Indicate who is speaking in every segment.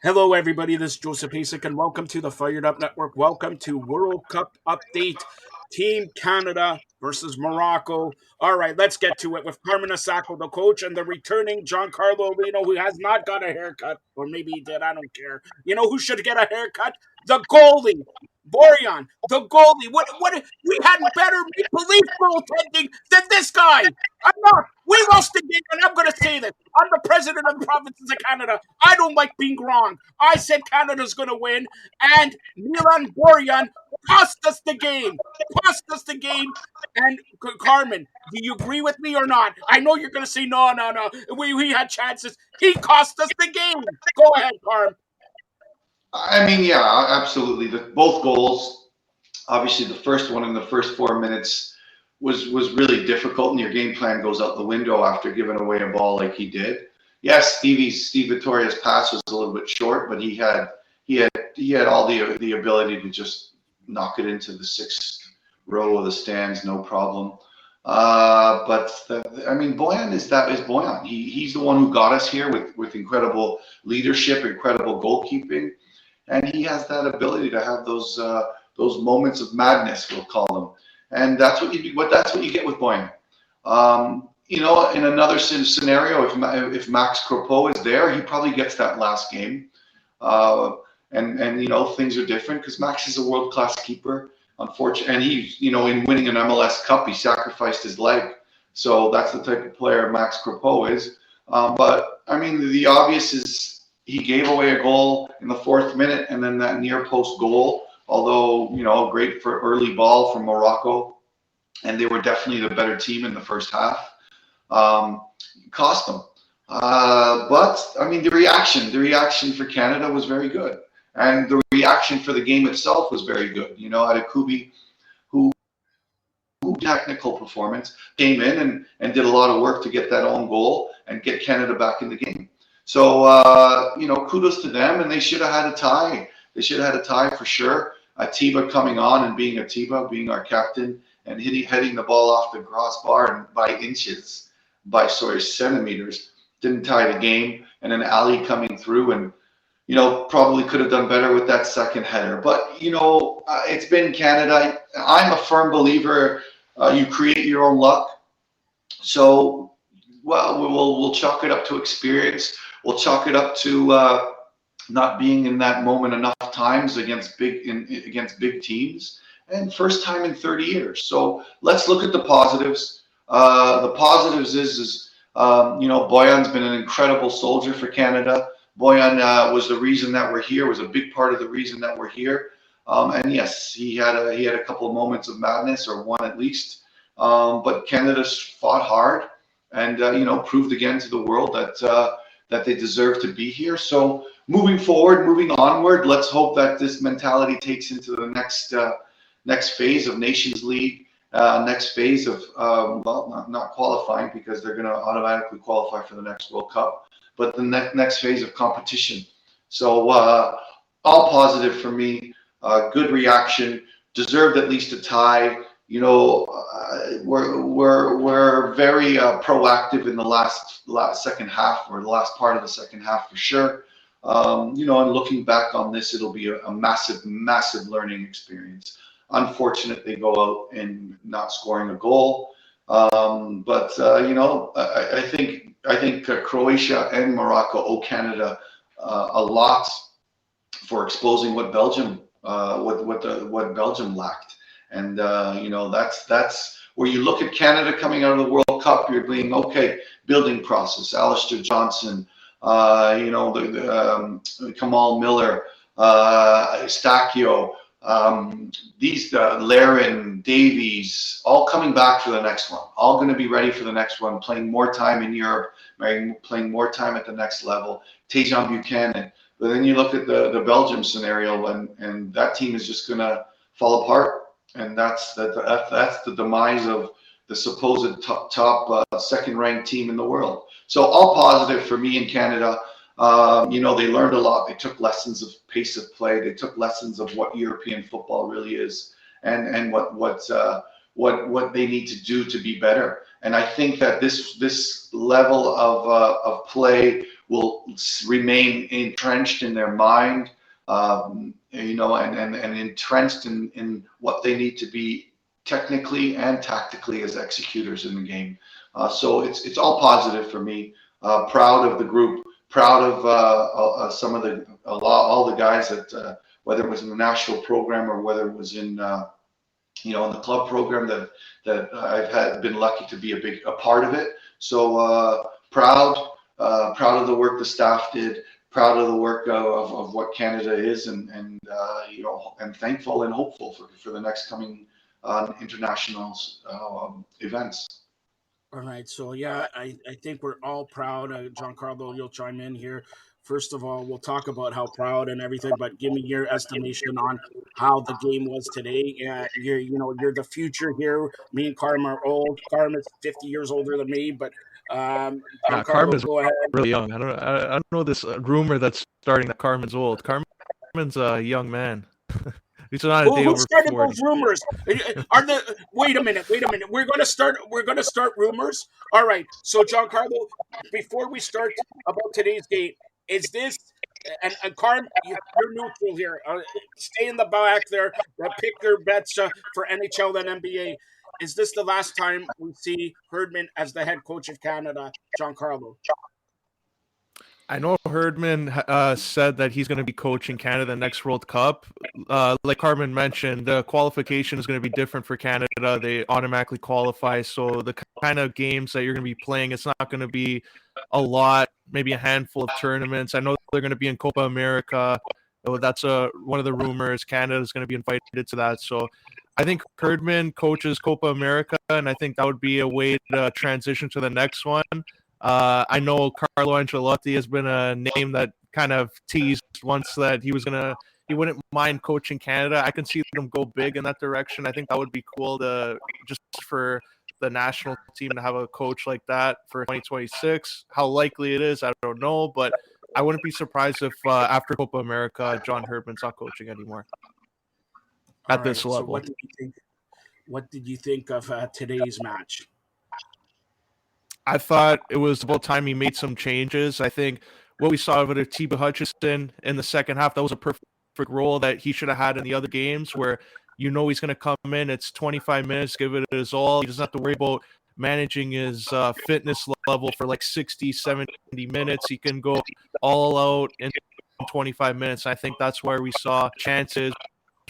Speaker 1: Hello, everybody. This is Joseph Peisich, and welcome to the Fired Up Network. Welcome to World Cup Update. Team Canada versus Morocco. All right, let's get to it with Carmine Isacco, the coach, and the returning Giancarlo Aulino, who has not got a haircut, or maybe he did. I don't care. You know who should get a haircut? The goalie, Borjan, the goalie. What? We had better Maple Leaf goaltending than this guy. I'm not. We lost the game, and I'm going to say this. I'm the president of the provinces of Canada. I don't like being wrong. I said Canada's going to win, and Milan Borjan cost us the game. Cost us the game. And Carmen, do you agree with me or not? I know you're going to say no, no, no. We had chances. He cost us the game. Go ahead, Carm.
Speaker 2: I mean, yeah, absolutely. Both goals, obviously, the first one in the first 4 minutes was really difficult, and your game plan goes out the window after giving away a ball like he did. Yes, Steve Vittoria's pass was a little bit short, but he had all the ability to just knock it into the sixth row of the stands, no problem. I mean, Boyan is Boyan. He's the one who got us here with incredible leadership, incredible goalkeeping, and he has that ability to have those moments of madness, we'll call them, and that's what you do. That's what you get with Boyan. In another scenario, if Max Crepeau is there, he probably gets that last game, uh, and things are different because Max is a world class keeper. Unfortunately, and in winning an MLS Cup, he sacrificed his leg, so that's the type of player Max Crepeau is. But I mean, the obvious is he gave away a goal in the fourth minute, and then that near post goal, although great for early ball from Morocco, and they were definitely the better team in the first half, cost them. But I mean, the reaction for Canada was very good, and the reaction for the game itself was very good. Adekubi, who technical performance, came in and did a lot of work to get that own goal and get Canada back in the game. So kudos to them, and they should have had a tie. They should have had a tie for sure. Atiba coming on and being Atiba, being our captain, and heading the ball off the crossbar and by centimeters, didn't tie the game. And then Ali coming through and probably could have done better with that second header. But it's been Canada. I'm a firm believer. You create your own luck. So, well, we'll chalk it up to experience. We'll chalk it up to not being in that moment enough times against big teams, and first time in 30 years. So let's look at the positives. The positives is Boyan's been an incredible soldier for Canada. Boyan was the reason that we're here. Was a big part of the reason that we're here. And yes, he had a couple of moments of madness, or one at least. But Canada's fought hard and proved again to the world that they deserve to be here. So moving forward, moving onward, let's hope that this mentality takes into the next phase of Nations League, next phase of not qualifying, because they're going to automatically qualify for the next World Cup, but the next phase of competition. So all positive for me. Good reaction. Deserved at least a tie. We're very proactive in the last second half, or the last part of the second half for sure. And looking back on this, it'll be a massive learning experience. Unfortunate they go out and not scoring a goal, but I think Croatia and Morocco owe Canada a lot for exposing what Belgium what Belgium lacked. And that's where you look at Canada coming out of the World Cup. You're being okay, building process. Alistair Johnson, the Kamal Miller, Stachio, these Laren, Davies, all coming back for the next one. All going to be ready for the next one, playing more time in Europe, playing more time at the next level. Tejan Buchanan. But then you look at the Belgium scenario, and that team is just going to fall apart. And that's the demise of the supposed top second-ranked team in the world. So all positive for me in Canada. They learned a lot. They took lessons of pace of play. They took lessons of what European football really is, and what they need to do to be better. And I think that this level of play will remain entrenched in their mind, you know, and entrenched in what they need to be technically and tactically as executors in the game. So it's all positive for me. Proud of the group, proud of some of all the guys that whether it was in the national program or whether it was in you know, in the club program that I've been lucky to be a part of it. So proud of the work the staff did, proud of the work of what Canada is, and you know, and thankful and hopeful for the next coming international events.
Speaker 1: All right, so yeah, I think we're all proud. Giancarlo, you'll chime in here. First of all, we'll talk about how proud and everything, but give me your estimation on how the game was today. You're the future here. Me and Carm are old. Carm is 50 years older than me, but Giancarlo,
Speaker 3: Carmen's
Speaker 1: go ahead.
Speaker 3: really young. I don't know this rumor that's starting that Carmen's old. Carmen's a young man. He's not a day
Speaker 1: Who
Speaker 3: over
Speaker 1: started
Speaker 3: 40.
Speaker 1: those rumors? Are the Wait a minute, wait a minute. We're gonna start. We're gonna start rumors. All right. So, Giancarlo, before we start about today's game, is this and Carm? You're neutral here. Stay in the back there. Pick your bets for NHL and NBA. Is this the last time we see Herdman as the head coach of Canada, Giancarlo?
Speaker 3: I know Herdman said that he's going to be coaching Canada next World Cup. Like Carmen mentioned, the qualification is going to be different for Canada. They automatically qualify, so the kind of games that you're going to be playing, it's not going to be a lot, maybe a handful of tournaments. I know they're going to be in Copa America. That's one of the rumors. Canada is going to be invited to that. So I think Herdman coaches Copa America, and I think that would be a way to transition to the next one. I know Carlo Ancelotti has been a name that kind of teased once that he wouldn't mind coaching Canada. I can see them go big in that direction. I think that would be cool just for the national team to have a coach like that for 2026. How likely it is, I don't know, but I wouldn't be surprised if after Copa America, John Herdman's not coaching anymore at this level.
Speaker 1: So what did you think? What did you think of today's match?
Speaker 3: I thought it was about time he made some changes. I think what we saw of T.B. Hutchinson in the second half, that was a perfect role that he should have had in the other games where he's going to come in, it's 25 minutes, give it his all. He doesn't have to worry about managing his fitness level for like 60, 70 minutes. He can go all out in 25 minutes. I think that's where we saw chances.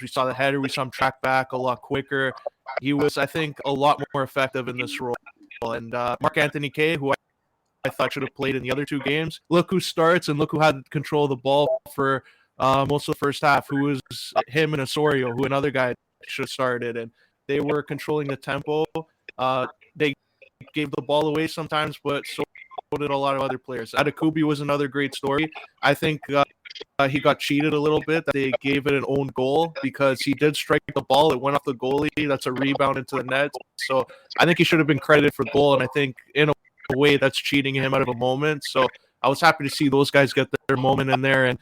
Speaker 3: We saw the header. We saw him track back a lot quicker. He was, I think, a lot more effective in this role. And Marc-Anthony Kaye, who I thought should have played in the other two games. Look who starts and look who had control of the ball for most of the first half, who was him and Osorio, who another guy should have started. And they were controlling the tempo. They gave the ball away sometimes, but so did a lot of other players. Adekubi was another great story. I think he got cheated a little bit, that they gave it an own goal because he did strike the ball. It went off the goalie. That's a rebound into the net. So I think he should have been credited for the goal, and I think in a way that's cheating him out of a moment. So I was happy to see those guys get their moment in there. And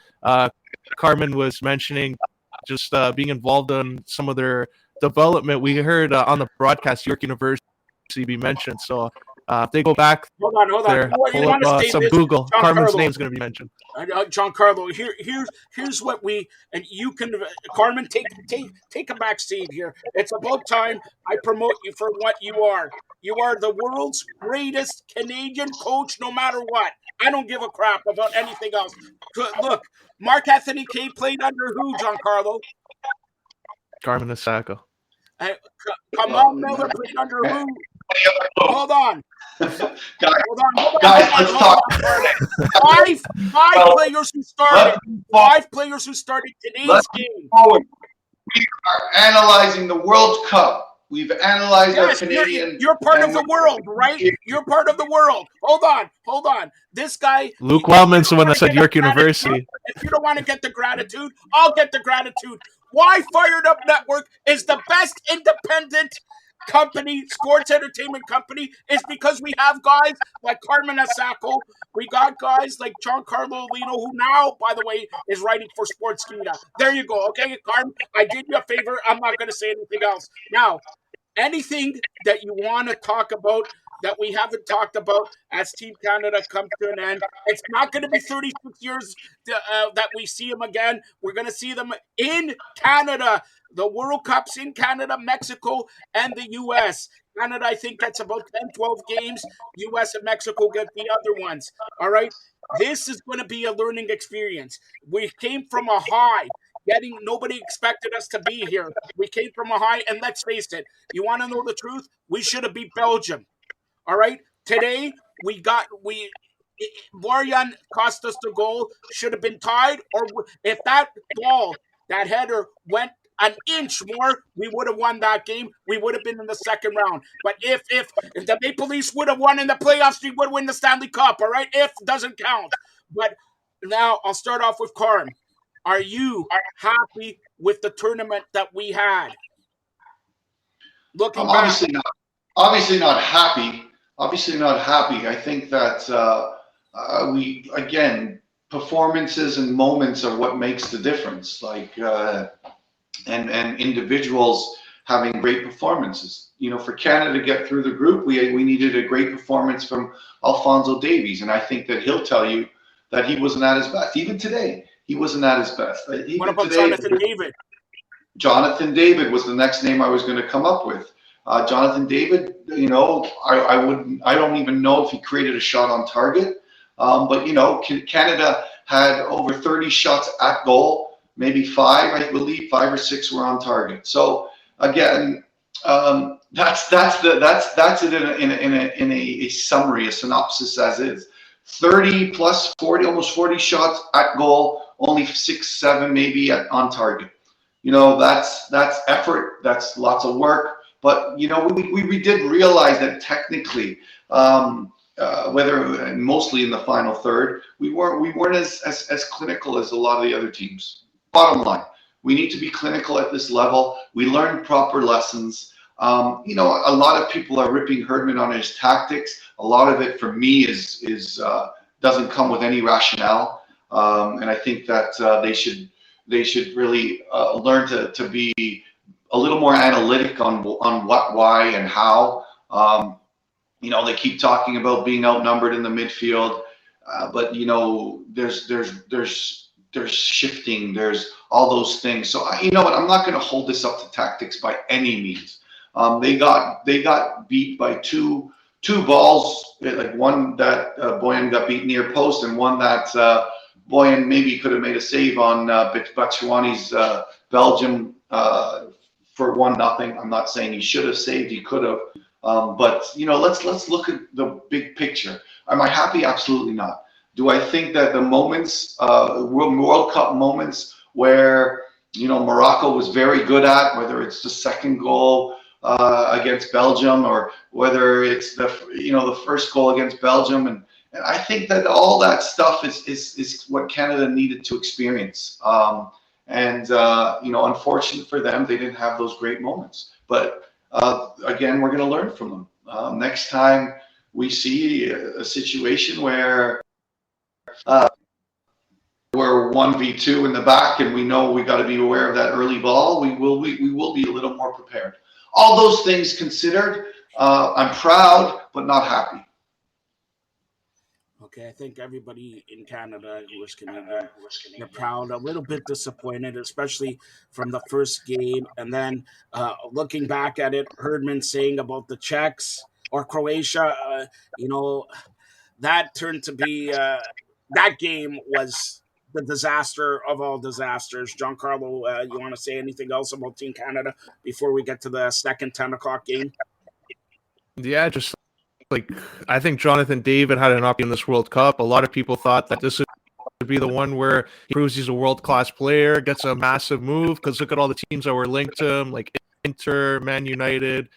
Speaker 3: Carmen was mentioning just being involved in some of their development. We heard on the broadcast York University be mentioned. So if they go back
Speaker 1: hold on.
Speaker 3: there, pull up some Google, Carmen's name is going to be mentioned.
Speaker 1: Giancarlo, here's what and you can, Carmen, take a back seat here. It's about time I promote you for what you are. You are the world's greatest Canadian coach, no matter what. I don't give a crap about anything else. Look, Marc-Anthony Kaye played under who, Giancarlo?
Speaker 3: Carmine Isacco.
Speaker 1: Kamal Miller played under who? Hold on.
Speaker 2: Guys, let's talk.
Speaker 1: Five players who started. Five players who started today's game.
Speaker 2: Forward. We are analyzing the World Cup. We've analyzed our Canadian.
Speaker 1: You're part of the world, right? You're part of the world. Hold on. This guy.
Speaker 3: Luke Wellman's the one that said York University.
Speaker 1: If you don't want to get the gratitude, I'll get the gratitude. Why Fired Up Network is the best independent company, sports entertainment company, is because we have guys like Carmine Isacco. We got guys like Giancarlo Aulino, who now, by the way, is writing for Sportskeeda. There you go. Okay, Carm, I did you a favor. I'm not going to say anything else. Now, anything that you want to talk about that we haven't talked about as Team Canada comes to an end. It's not going to be 36 years that we see them again. We're going to see them in Canada. The World Cup's in Canada, Mexico, and the U.S. Canada, I think, gets about 10, 12 games. U.S. and Mexico get the other ones. All right? This is going to be a learning experience. We came from a high. Nobody expected us to be here. We came from a high, and let's face it, you want to know the truth? We should have beat Belgium. All right. Today Borjan cost us the goal. Should have been tied, or if that ball, that header went an inch more, we would have won that game. We would have been in the second round. But if the Maple Leafs would have won in the playoffs, we would win the Stanley Cup. All right. If doesn't count. But now I'll start off with Carm. Are you happy with the tournament that we had? Looking back,
Speaker 2: obviously not happy. Obviously not happy. I think that we, again, performances and moments are what makes the difference. Like and individuals having great performances. You know, for Canada to get through the group, we needed a great performance from Alphonso Davies, and I think that he'll tell you that he wasn't at his best. Even today, he wasn't at his best.
Speaker 1: What about Jonathan David?
Speaker 2: Jonathan David was the next name I was going to come up with. Jonathan David, you know, I don't even know if he created a shot on target, but you know, Canada had over 30 shots at goal, maybe 5, I believe, 5 or 6 were on target. So again, that's it in a summary, a synopsis as is. 30 plus 40, almost 40 shots at goal, only 6, 7 maybe on target. You know, that's effort, that's lots of work. But you know, we did realize that technically, whether mostly in the final third, we weren't as clinical as a lot of the other teams. Bottom line, we need to be clinical at this level. We learned proper lessons. You know, a lot of people are ripping Herdman on his tactics. A lot of it, for me, is doesn't come with any rationale. And I think that they should really learn to be a little more analytic on what, why, and how. You know, they keep talking about being outnumbered in the midfield, but you know, there's shifting, there's all those things. So you know what? I'm not going to hold this up to tactics by any means. They got beat by two balls, like one that Boyan got beat near post, and one that Boyan maybe could have made a save on Batshuayi's Belgium for 1-0. I'm not saying he should have saved, he could have. But you know, let's look at the big picture. Am I happy? Absolutely not. Do I think that the moments, World Cup moments, where you know Morocco was very good at, whether it's the second goal against Belgium, or whether it's the first goal against Belgium, and I think that all that stuff is what Canada needed to experience. And you know, unfortunate for them, they didn't have those great moments. But again, we're going to learn from them. Next time we see a situation where we're 1v2 in the back, and we know we got to be aware of that early ball, we will be a little more prepared. All those things considered, I'm proud but not happy.
Speaker 1: Okay, I think everybody in Canada who was Canadian, they're proud, a little bit disappointed, especially from the first game. And then looking back at it, Herdman saying about the Czechs or Croatia, you know, that turned to be, that game was the disaster of all disasters. Giancarlo, you want to say anything else about Team Canada before we get to the second 10 o'clock game?
Speaker 3: Yeah, just like, I think Jonathan David had an opportunity in this World Cup. A lot of people thought that this would be the one where he proves he's a world-class player, gets a massive move, because look at all the teams that were linked to him, like Inter, Man United,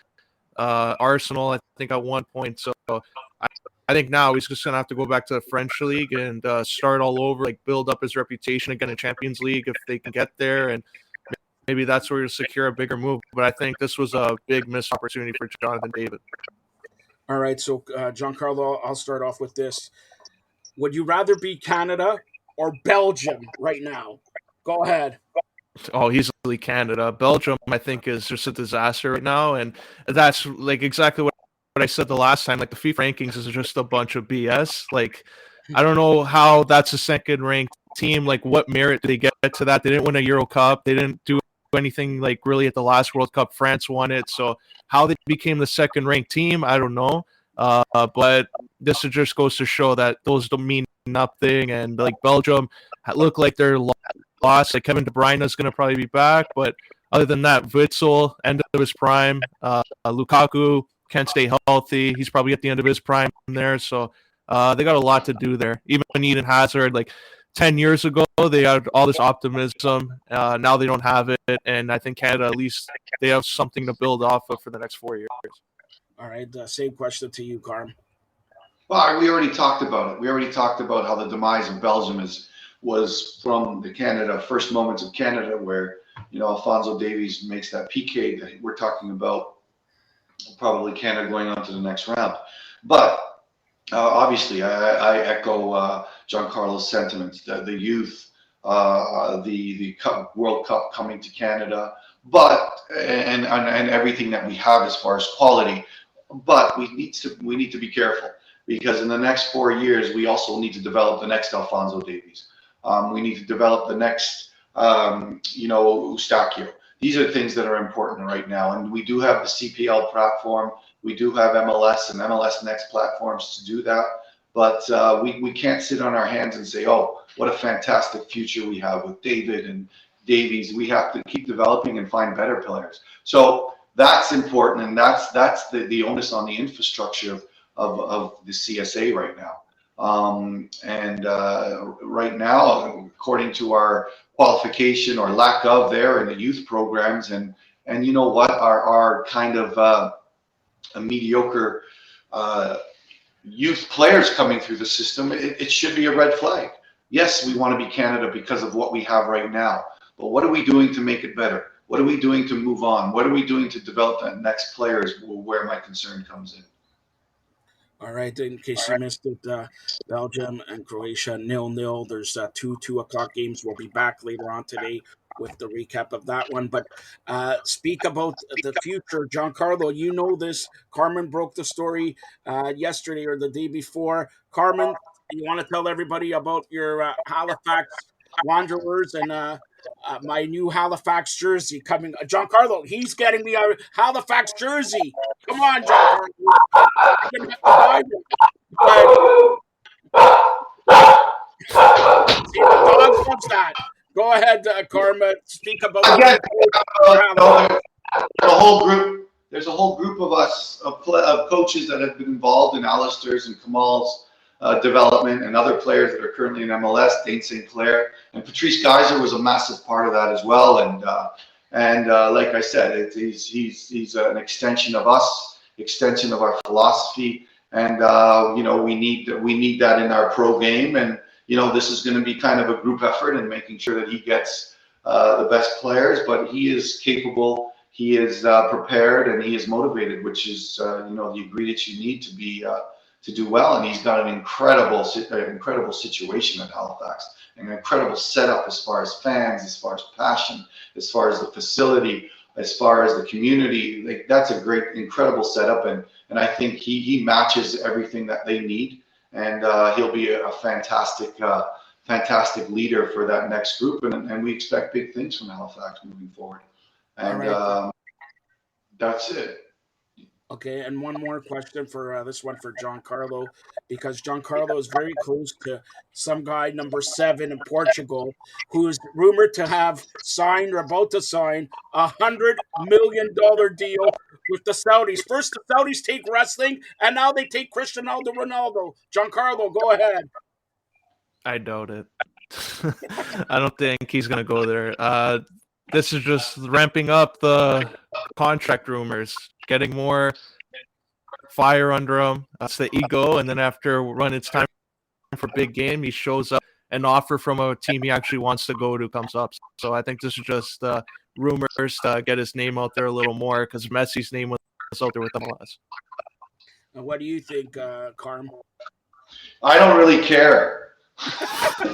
Speaker 3: Arsenal, I think at one point. So I think now he's just going to have to go back to the French league and start all over, like build up his reputation again in Champions League if they can get there, and maybe that's where he'll secure a bigger move. But I think this was a big missed opportunity for Jonathan David.
Speaker 1: All right, so Giancarlo, I'll start off with this. Would you rather be Canada or Belgium right now? Go ahead.
Speaker 3: Oh, easily Canada. Belgium, I think, is just a disaster right now, and that's like exactly what I said the last time. Like, the FIFA rankings is just a bunch of BS. Like, I don't know how that's a second ranked team. Like, what merit did they get to that? They didn't win a Euro Cup. They didn't do anything like really at the last World Cup. France won it. So how they became the second ranked team, I don't know. But this just goes to show that those don't mean nothing. And like, Belgium look like they're lost. Like, Kevin De Bruyne is going to probably be back, but other than that, Witzel, end of his prime. Lukaku can't stay healthy. He's probably at the end of his prime there. So they got a lot to do there. Even Eden Hazard, like 10 years ago, they had all this optimism. Now they don't have it. And I think Canada, at least, they have something to build off of for the next 4 years.
Speaker 1: All right. Same question to you, Carm.
Speaker 2: Well, we already talked about it. We already talked about how the demise of Belgium was from the Canada, first moments of Canada, where, Alphonso Davies makes that PK that we're talking about, probably Canada going on to the next round. But obviously, I echo Giancarlo's sentiments. The youth, the World Cup coming to Canada, but and everything that we have as far as quality. But we need to be careful, because in the next 4 years, we also need to develop the next Alphonso Davies. We need to develop the next, Eustachio. These are things that are important right now. And we do have the CPL platform. We do have MLS and MLS Next platforms to do that. But we can't sit on our hands and say, oh, what a fantastic future we have with David and Davies. We have to keep developing and find better players. So that's important. And that's the onus on the infrastructure of the CSA right now. Right now, according to our qualification or lack of there in the youth programs, and you know what, our kind of a mediocre youth players coming through the system, it should be a red flag. Yes, we want to be Canada because of what we have right now, but what are we doing to make it better? What are we doing to move on? What are we doing to develop that next player is where my concern comes in.
Speaker 1: All right, in case you missed it, Belgium and Croatia 0-0. There's 2 2 o'clock games. We'll be back later on today with the recap of that one. But speak about the future. Giancarlo, you know this. Carmen broke the story yesterday or the day before. Carmen, you want to tell everybody about your Halifax Wanderers and my new Halifax jersey coming. Giancarlo, he's getting me a Halifax jersey. Come on, Giancarlo. I'm gonna have to buy one. See, the dog loves that. Go ahead, Karma. Speak about
Speaker 2: Again, a whole group. There's a whole group of us of coaches that have been involved in Alistair's and Kamal's development, and other players that are currently in MLS. Dane St. Clair and Patrice Geyser was a massive part of that as well. And like I said, he's an extension of us, extension of our philosophy, and we need that in our pro game. And this is going to be kind of a group effort in making sure that he gets the best players, but he is capable, he is prepared, and he is motivated, which is the ingredients you need to be to do well. And he's got an incredible situation at Halifax, an incredible setup as far as fans, as far as passion, as far as the facility, as far as the community. Like, that's a great, incredible setup, and I think he matches everything that they need, and he'll be a fantastic leader for that next group, and we expect big things from Halifax moving forward. And right. That's it.
Speaker 1: Okay, and one more question for this one for Giancarlo, because Giancarlo is very close to some guy, number 7 in Portugal, who is rumored to have signed or about to sign $100 million deal with the Saudis. First, the Saudis take wrestling, and now they take Cristiano Ronaldo. Giancarlo, go ahead.
Speaker 3: I doubt it. I don't think he's going to go there. This is just ramping up the contract rumors, getting more fire under him. That's the ego. And then when it's time for big game, he shows up. An offer from a team he actually wants to go to comes up. So I think this is just rumors to get his name out there a little more, because Messi's name was out there with MLS.
Speaker 1: What do you think, Carm?
Speaker 2: I don't really care. I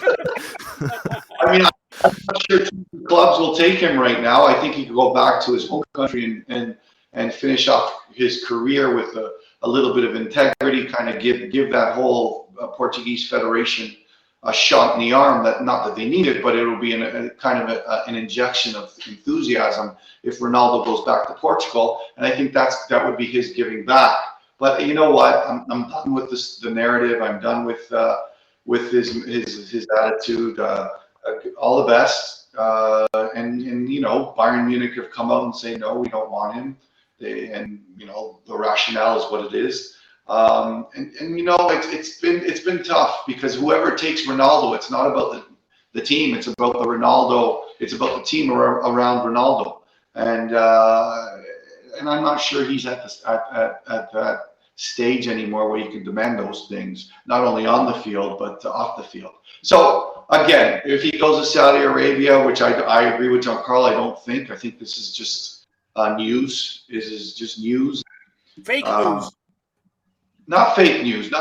Speaker 2: mean, I'm not sure clubs will take him right now. I think he could go back to his home country and finish off his career with a little bit of integrity, kind of give that whole Portuguese federation a shot in the arm. That not that they need it, but it will be an injection of enthusiasm if Ronaldo goes back to Portugal. And I think that would be his giving back. But you know what? I'm done with the narrative. I'm done with his attitude. All the best. And you know, Bayern Munich have come out and say no, we don't want him. And you know, the rationale is what it is. And you know, it's been tough because whoever takes Ronaldo, it's not about the team. It's about the Ronaldo. It's about the team around Ronaldo. And I'm not sure he's at that stage anymore where you can demand those things, not only on the field but off the field. So again, if he goes to Saudi Arabia, which I agree with Giancarlo, I think this is just news. This is just news.
Speaker 1: Fake news.
Speaker 2: Not fake news.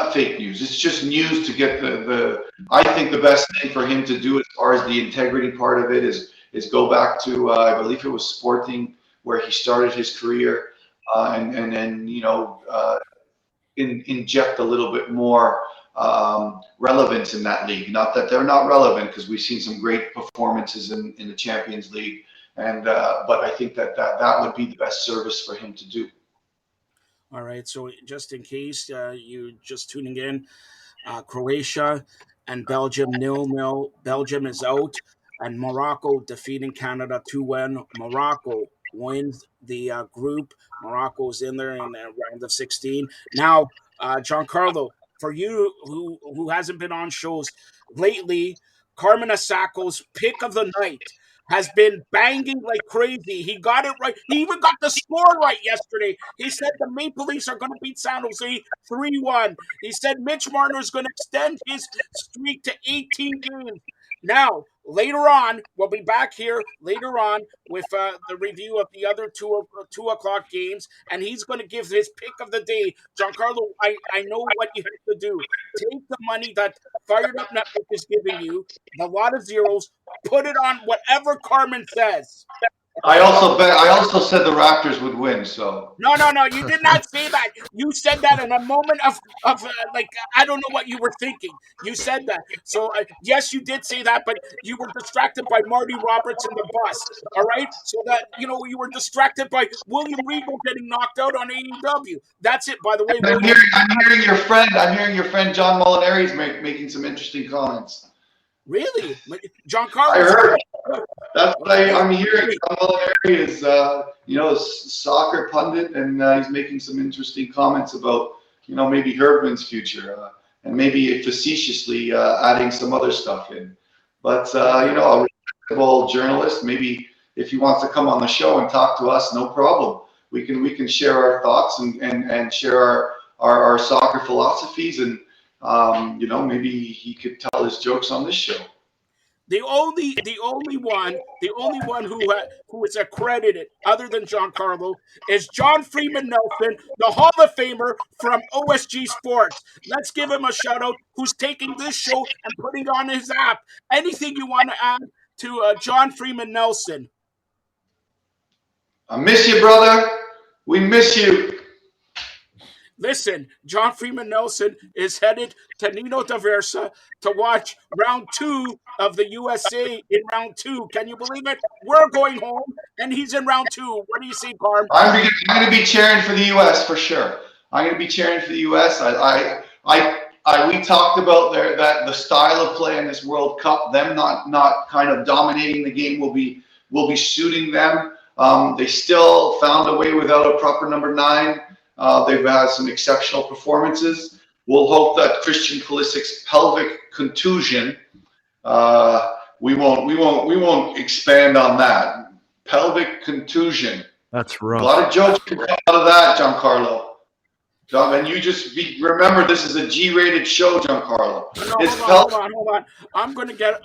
Speaker 2: It's just news to get I think the best thing for him to do as far as the integrity part of it is go back to I believe it was Sporting where he started his career, and then you know inject a little bit more relevance in that league. Not that they're not relevant, because we've seen some great performances in the Champions League, and but I think that would be the best service for him to do.
Speaker 1: All right, so just in case you just tuning in, Croatia and Belgium 0-0. Belgium is out, and Morocco defeating Canada 2-1. Morocco wins the group. Morocco is in there in the round of 16. Now, Giancarlo, for you who hasn't been on shows lately, Carmine Isacco's pick of the night has been banging like crazy. He got it right. He even got the score right yesterday. He said the Maple Leafs are going to beat San Jose 3-1. He said Mitch Marner is going to extend his streak to 18 games. Now, later on, we'll be back here later on with the review of the other 2 o'clock games, and he's going to give his pick of the day. Giancarlo, I know what you have to do. Take the money that Fired Up Network is giving you, the lot of zeros, put it on whatever Carmen says.
Speaker 2: I also said the Raptors would win. So
Speaker 1: no, you did not say that. You said that in a moment of like I don't know what you were thinking. You said that. So yes, you did say that, but you were distracted by Marty Roberts in the bus. All right, so that you were distracted by William Regal getting knocked out on AEW. That's it. By the way,
Speaker 2: I'm hearing your friend John Molinari is making some interesting comments.
Speaker 1: Really, Giancarlo?
Speaker 2: I heard. That's what I'm hearing. John Molinari is, soccer pundit, and he's making some interesting comments about, maybe Herman's future, and maybe facetiously adding some other stuff in. But a respectable journalist, maybe if he wants to come on the show and talk to us, no problem. We can share our thoughts and share our soccer philosophies, and maybe he could tell his jokes on this show.
Speaker 1: The only one who is accredited other than Giancarlo is John Freeman Nelson, the Hall of Famer from OSG Sports. Let's give him a shout out. Who's taking this show and putting it on his app? Anything you want to add to John Freeman Nelson?
Speaker 2: I miss you, brother. We miss you.
Speaker 1: Listen, John Freeman Nelson is headed to Nino D'Aversa to watch round 2 of the USA in round 2. Can you believe it? We're going home, and he's in round 2. What do you see, Carm?
Speaker 2: I'm going to be cheering for the US for sure. I'm going to be cheering for the US. We talked about that the style of play in this World Cup, them not kind of dominating the game, will be suiting them. They still found a way without a proper number 9. They've had some exceptional performances. We'll hope that Christian Pulisic's pelvic contusion. We won't expand on that. Pelvic contusion.
Speaker 3: That's rough.
Speaker 2: A lot of jokes come out of that, Giancarlo. And you just remember, this is a G-rated show, Giancarlo.
Speaker 1: Hold on. I'm going to get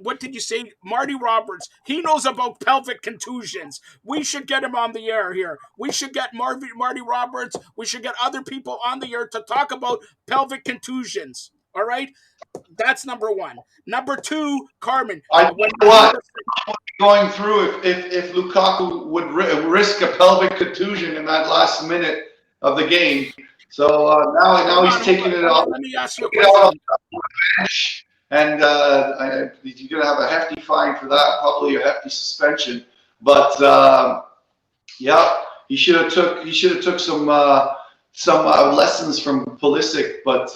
Speaker 1: what did you say? Marty Roberts. He knows about pelvic contusions. We should get him on the air here. We should get Marty Roberts. We should get other people on the air to talk about pelvic contusions. All right? That's number 1. Number 2, Carmen.
Speaker 2: Going through if Lukaku would risk a pelvic contusion in that last minute of the game. So now he's taking it off.
Speaker 1: Let me ask you a question.
Speaker 2: And you're going to have a hefty fine for that, probably a hefty suspension. But yeah, he should have took some lessons from Peisich. But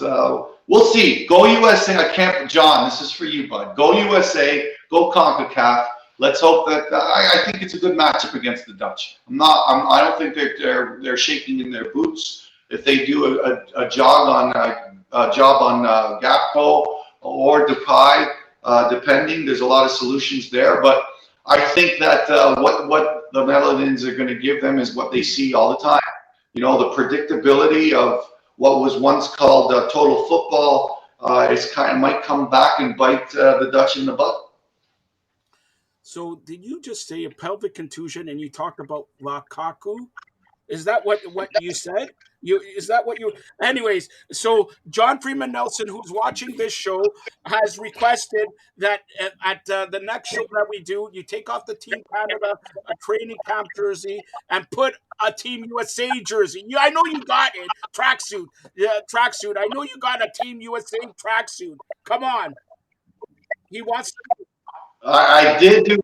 Speaker 2: we'll see. Go USA. I can't, John. This is for you, bud. Go USA. Go CONCACAF. Let's hope that I think it's a good matchup against the Dutch. I don't think they're shaking in their boots. If they do a job on Gakpo or Depay, depending, there's a lot of solutions there. But I think that what the Netherlands are going to give them is what they see all the time. You know, the predictability of what was once called total football might come back and bite the Dutch in the butt.
Speaker 1: So did you just say a pelvic contusion and you talked about Lukaku? Is that what you said? Is that what you? Anyways, so John Freeman Nelson, who's watching this show, has requested that at the next show that we do, you take off the Team Canada a training camp jersey and put a Team USA jersey. I know you got it, tracksuit. Yeah, tracksuit. I know you got a Team USA tracksuit. Come on. He wants.
Speaker 2: I did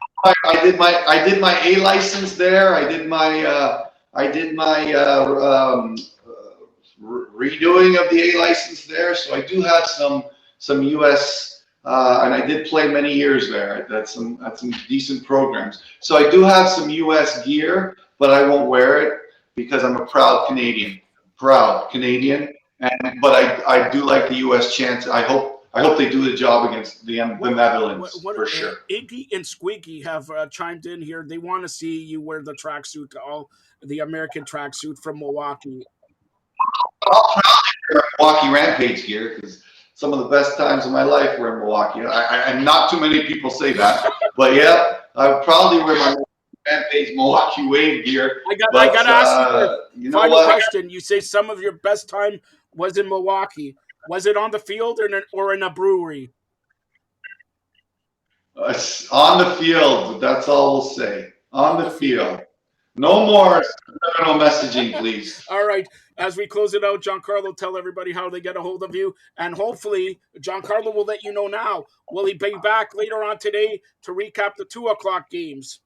Speaker 2: my A license there. I did my redoing of the A license there. So I do have some US, and I did play many years there at some decent programs. So I do have some US gear, but I won't wear it because I'm a proud Canadian. But I do like the US chance. I hope they do the job against the Netherlands for sure.
Speaker 1: Iggy and Squeaky have chimed in here. They want to see you wear the tracksuit, the American tracksuit from Milwaukee.
Speaker 2: I'll proudly wear Milwaukee Rampage gear because some of the best times of my life were in Milwaukee. And not too many people say that, but yeah, I proudly wear my Rampage Milwaukee Wave gear.
Speaker 1: I got to ask you the final question. You say some of your best time was in Milwaukee. Was it on the field or in a brewery?
Speaker 2: On the field. That's all we'll say. On the field. No more messaging, please.
Speaker 1: All right. As we close it out, Giancarlo, tell everybody how they get a hold of you. And hopefully, Giancarlo will let you know now. Will he be back later on today to recap the 2:00 games?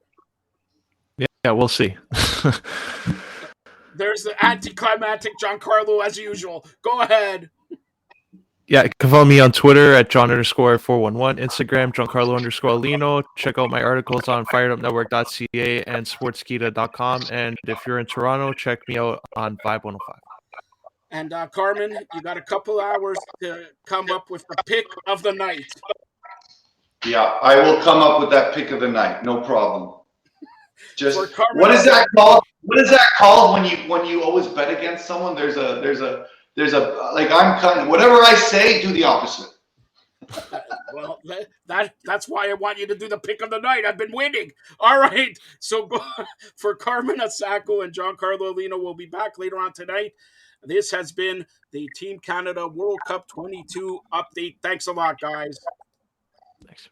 Speaker 3: Yeah, we'll see.
Speaker 1: There's the anticlimactic Giancarlo as usual. Go ahead.
Speaker 3: Yeah, you can follow me on Twitter at John_411, Instagram, Giancarlo_Aulino. Check out my articles on firedupnetwork.ca and sportskeeda.com. And if you're in Toronto, check me out on Vibe 105.
Speaker 1: And Carmen, you got a couple hours to come up with the pick of the night.
Speaker 2: Yeah, I will come up with that pick of the night. No problem. Just
Speaker 1: Carmen,
Speaker 2: what is that called? What is that called when you always bet against someone? There's a like I'm kind of whatever I say, do the opposite.
Speaker 1: Well, that's why I want you to do the pick of the night. I've been winning. All right. So for Carmine Isacco and Giancarlo Aulino, we'll be back later on tonight. This has been the Team Canada World Cup 22 update. Thanks a lot, guys.
Speaker 3: Thanks.